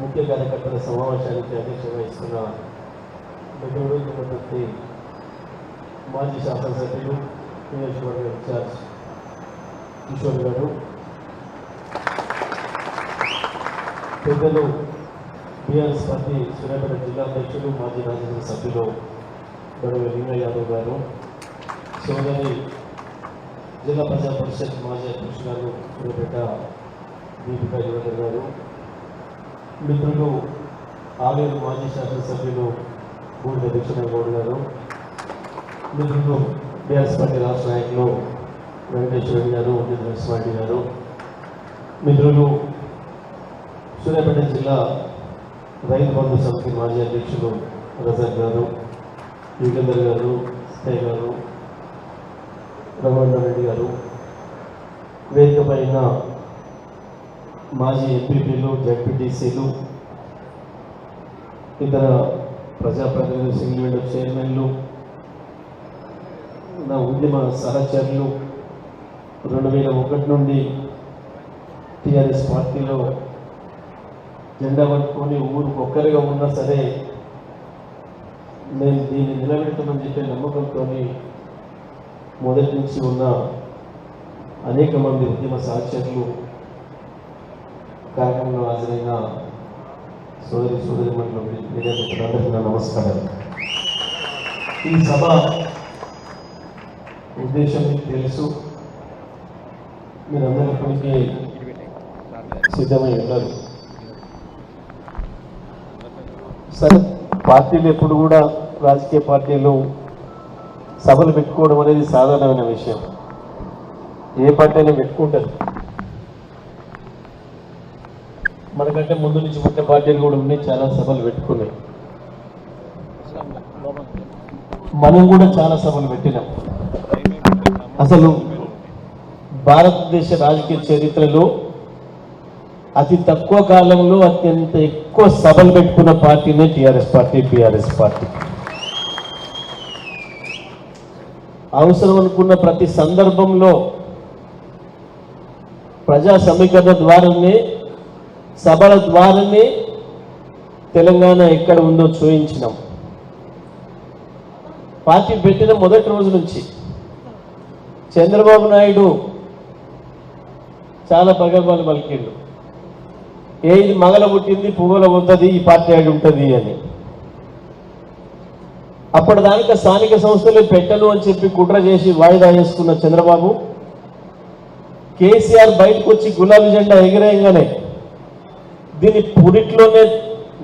ముఖ్య కార్యకర్తల సమావేశానికి అధ్యక్షత వహిస్తున్న బెంగళూరు మాజీ శాసనసభ్యులు నియోజకవర్గ ఇన్ఛార్జ్ కిషోర్ గారు, పెద్దలు బీఆర్ఎస్ పార్టీ సూర్యాపేట జిల్లా అధ్యక్షులు మాజీ రాజ్యసభ సభ్యులు గౌరవ లింగయ్య యాదవ్ గారు, సోదరి జిల్లా ప్రజా పరిషత్ మాజీ అధ్యక్షురాలు సూర్యాపేట దీపికా యువతర్ గారు, మిత్రులు ఆలేరు మాజీ శాసనసభ్యులు బూడిద దక్షిణ గౌడ్ గారు, మిత్రులు బీఆర్ఎస్ పార్టీ రాష్ట్ర నాయకులు వెంకటేశ్వర గారు, నరసింహారెడ్డి గారు, మిత్రులు సూర్యాపేట జిల్లా రైతు బంధు సమితి మాజీ అధ్యక్షులు రజాక్ గారు, యుగేందర్ గారు, స్థాయి గారు, రఘునందన్ రెడ్డి గారు, వేదిక పైన మాజీ ఎంపీపీలు, జడ్పీటీసీలు, ఇతర ప్రజాప్రతినిధులు, సింగిల్ విండో చైర్మన్లు, నా ఉద్యమ సహచరులు, 2001 నుండి టీఆర్ఎస్ పార్టీలో జెండా పట్టుకొని ఊరికొక్కరిగా ఉన్నా సరే మేము దీన్ని నిలబెడతామని చెప్పే నమ్మకంతో మొదటి నుంచి ఉన్న అనేక మంది ఉద్యమ సహచరులు, కార్యక్రమంలో హాజరైన సోదరిమణులు, మీడియా మిత్రులందరికీ నా నమస్కారం. ఈ సభ ఉద్దేశం మీకు తెలుసు, మీరందరూ ఇప్పటికీ సిద్ధమై ఉన్నారు. సరే, పార్టీలు ఎప్పుడు కూడా రాజకీయ పార్టీలు సభలు పెట్టుకోవడం అనేది సాధారణమైన విషయం. ఏ పార్టీ అయినా పెట్టుకుంటారు. మనకంటే ముందు నుంచి పుట్టిన పార్టీలు కూడా ఉన్నాయి, చాలా సభలు పెట్టుకున్నాయి. మనం కూడా చాలా సభలు పెట్టినాం. అసలు భారతదేశ రాజకీయ చరిత్రలో అతి తక్కువ కాలంలో అత్యంత ఎక్కువ సభలు పెట్టుకున్న పార్టీనే టీఆర్ఎస్ పార్టీ, బీఆర్ఎస్ పార్టీ. అవసరం అనుకున్న ప్రతి సందర్భంలో ప్రజా సమీకరణ ద్వారానే, సభల ద్వారానే తెలంగాణ ఎక్కడ ఉందో చూపించినాం. పార్టీ పెట్టిన మొదటి రోజు నుంచి చంద్రబాబు నాయుడు చాలా ప్రగల్భాలు పలికిండు. ఇది మగల పుట్టింది పువ్వుల ఉంటుంది, ఈ పార్టీ ఆడి ఉంటుంది అని. అప్పటిదానిక స్థానిక సంస్థలు పెట్టను అని చెప్పి కుట్ర చేసి వాయిదా వేసుకున్న చంద్రబాబు, కేసీఆర్ బయటకు వచ్చి గులాబీ జెండా ఎగిరేయంగానే దీన్ని పురిట్లోనే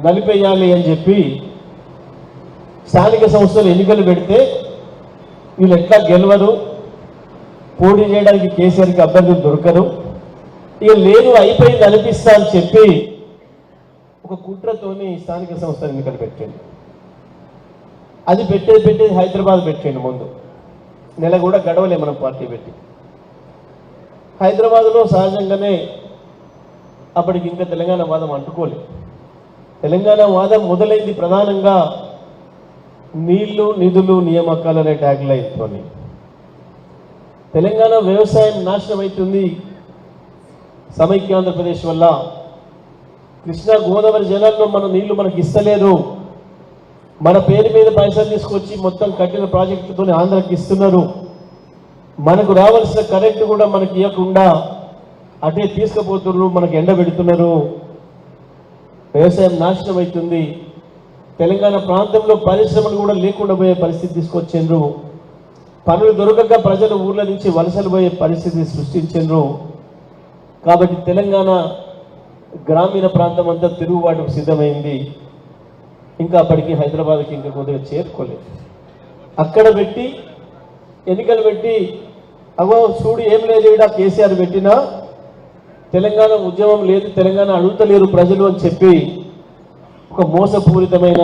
నలిపేయాలి అని చెప్పి స్థానిక సంస్థలు ఎన్నికలు పెడితే వీళ్ళు ఎట్లా గెలవరు, పోటీ చేయడానికి కేసీఆర్కి అభ్యర్థులు దొరకరు, ఇక లేదు అయిపోయింది అనిపిస్తా అని చెప్పి ఒక కుట్రతోని స్థానిక సంస్థలు ఎన్నికలు పెట్టండి. అది పెట్టేది హైదరాబాద్ పెట్టండి. ముందు నెల కూడా గడవలే మనం పార్టీ పెట్టి. హైదరాబాద్లో సహజంగానే అప్పటికి ఇంకా తెలంగాణ వాదం అంటుకోలేదు. తెలంగాణ వాదం మొదలైంది ప్రధానంగా నీళ్లు, నిధులు, నియామకాలు అనే ట్యాగ్ లైన్తోని. తెలంగాణ వ్యవసాయం నాశనం అవుతుంది సమైక్య ఆంధ్రప్రదేశ్ వల్ల. కృష్ణా గోదావరి జలాల్లో మన నీళ్లు మనకి ఇస్తలేదు, మన పేరు మీద పైసలు తీసుకొచ్చి మొత్తం కట్టిన ప్రాజెక్టుతో ఆంధ్రాకి ఇస్తున్నారు, మనకు రావాల్సిన కరెంటు కూడా మనకి ఇవ్వకుండా అటే తీసుకుపోతున్నారు, మనకు ఎండబెడుతున్నారు, వ్యవసాయం నాశనం అవుతుంది. తెలంగాణ ప్రాంతంలో పరిశ్రమలు కూడా లేకుండా పోయే పరిస్థితి తీసుకొచ్చిండ్రు. పనులు దొరకక ప్రజలు ఊర్ల నుంచి వలసలు పోయే పరిస్థితి సృష్టించిండ్రు. కాబట్టి తెలంగాణ గ్రామీణ ప్రాంతం అంతా తిరుగుబాటుకు సిద్ధమైంది. ఇంకా అప్పటికి హైదరాబాద్కి ఇంకా కొద్దిగా చేరుకోలేదు. అక్కడ పెట్టి ఎన్నికలు పెట్టి అగో చూడు ఏం లేదు ఇక్కడ కేసీఆర్ పెట్టినా తెలంగాణ ఉద్యమం లేదు, తెలంగాణ అడుగుతలేరు ప్రజలు అని చెప్పి ఒక మోసపూరితమైన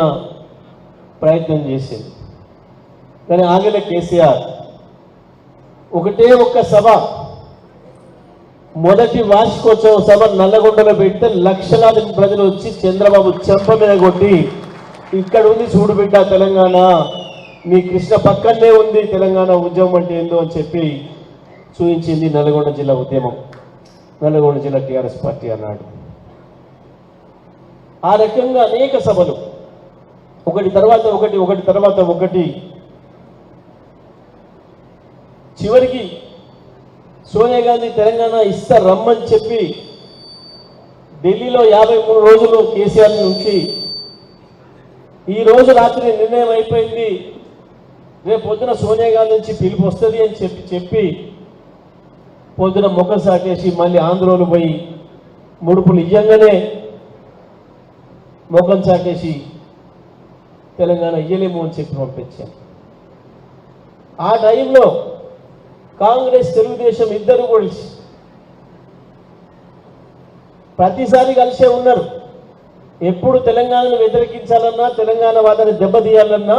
ప్రయత్నం చేసింది. కానీ ఆగలే కేసీఆర్. ఒకటే ఒక్క సభ, మొదటి వార్షికోత్సవ సభ నల్లగొండలో పెడితే లక్షలాది ప్రజలు వచ్చి చంద్రబాబు చెంప మీద కొట్టి ఇక్కడ ఉంది చూడు బిడ్డ తెలంగాణ, మీ కృష్ణ పక్కనే ఉంది తెలంగాణ ఉద్యమం అంటే ఏందో అని చెప్పి చూపించింది నల్గొండ జిల్లా ఉద్యమం, నల్గొండ జిల్లా టీఆర్ఎస్ పార్టీ అన్నాడు. ఆ రకంగా అనేక సభలు ఒకటి తర్వాత ఒకటి ఒకటి తర్వాత ఒకటి చివరికి సోనియా గాంధీ తెలంగాణ ఇస్తా రమ్మని చెప్పి ఢిల్లీలో 53 రోజులు కేసీఆర్ నుంచి ఈ రోజు రాత్రి నిర్ణయం అయిపోయింది, రేపు పొద్దున సోనియా గాంధీ నుంచి పిలుపు వస్తుంది అని చెప్పి పొద్దున ముఖం సాటేసి మళ్ళీ ఆంధ్రోలు పోయి ముడుపులు ఇయ్యంగానే ముఖం చాటేసి తెలంగాణ ఇయ్యలేము అని చెప్పి పంపించాను. ఆ టైంలో కాంగ్రెస్ తెలుగుదేశం ఇద్దరు కలిసి ప్రతిసారి కలిసే ఉన్నారు. ఎప్పుడు తెలంగాణను వ్యతిరేకించాలన్నా, తెలంగాణ వాదాన్ని దెబ్బతీయాలన్నా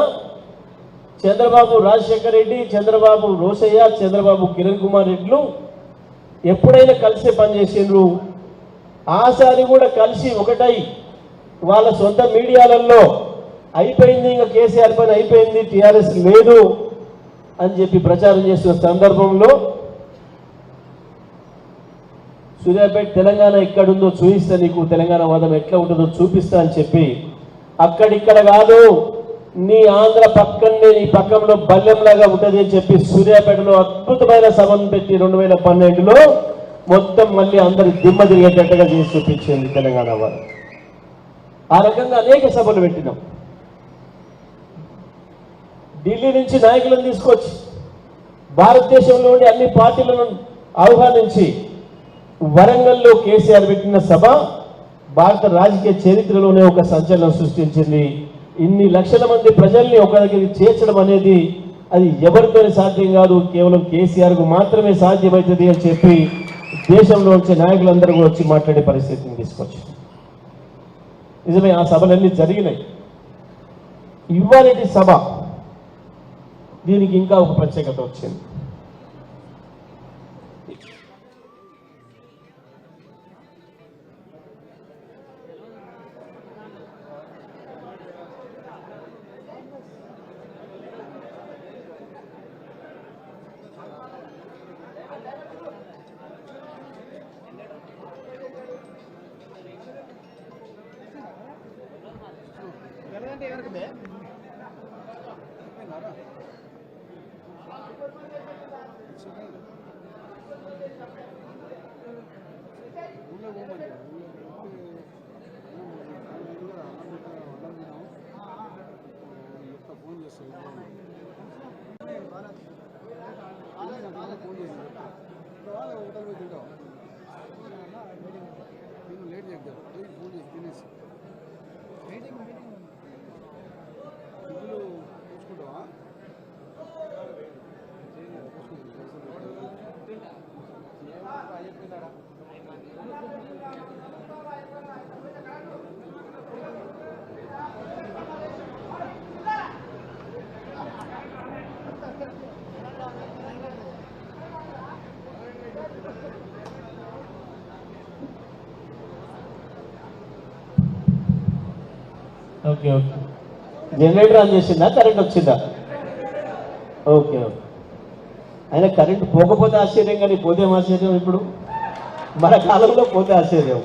చంద్రబాబు రాజశేఖర రెడ్డి, చంద్రబాబు రోసయ్య, చంద్రబాబు కిరణ్ కుమార్ రెడ్డిలు ఎప్పుడైనా కలిసే పనిచేసిండ్రు. ఆసారి కూడా కలిసి ఒకటై వాళ్ళ సొంత మీడియాలలో అయిపోయింది, ఇంకా కేసీఆర్ పని అయిపోయింది, టీఆర్ఎస్ లేదు అని చెప్పి ప్రచారం చేస్తున్న సందర్భంలో సూర్యాపేట తెలంగాణ ఎక్కడుందో చూపిస్తా, నీకు తెలంగాణ వాదం ఎట్లా ఉంటుందో చూపిస్తా అని చెప్పి అక్కడిక్కడ కాదు, నీ ఆంధ్ర పక్కనే నీ పక్కంలో బల్లెంలాగా ఉంటుంది అని చెప్పి సూర్యాపేటలో అద్భుతమైన సభను పెట్టి 2012లో మొత్తం మళ్ళీ అందరి దిమ్మ తిరిగేటట్టుగా చేసి చూపించింది తెలంగాణ వారు. ఆ రకంగా అనేక సభలు పెట్టినాం. ఢిల్లీ నుంచి నాయకులను తీసుకొచ్చి భారతదేశంలోని అన్ని పార్టీలను ఆహ్వానించి వరంగల్లో కేసీఆర్ పెట్టిన సభ భారత రాజకీయ చరిత్రలోనే ఒక సంచలనం సృష్టించింది. ఇన్ని లక్షల మంది ప్రజల్ని ఒక దగ్గరికి చేర్చడం అనేది అది ఎవరితో సాధ్యం కాదు, కేవలం కేసీఆర్కు మాత్రమే సాధ్యమవుతుంది అని చెప్పి దేశంలో వచ్చే నాయకులందరూ కూడా వచ్చి మాట్లాడే పరిస్థితిని తీసుకొచ్చి నిజమే ఆ సభలన్నీ జరిగినాయి. ఇవాళటి సభ దీనికి ఇంకా ఒక ప్రత్యేకత వచ్చింది. ఓకే ఓకే జనరేటర్ ఆన్ చేసిందా, కరెంట్ వచ్చిందా? Okay okay. అయినా కరెంట్ పోకపోతే ఆశ్చర్యం, కానీ పోతే ఆశ్చర్యం. ఇప్పుడు మన కాలంలో పోతే ఆశ్చర్యం.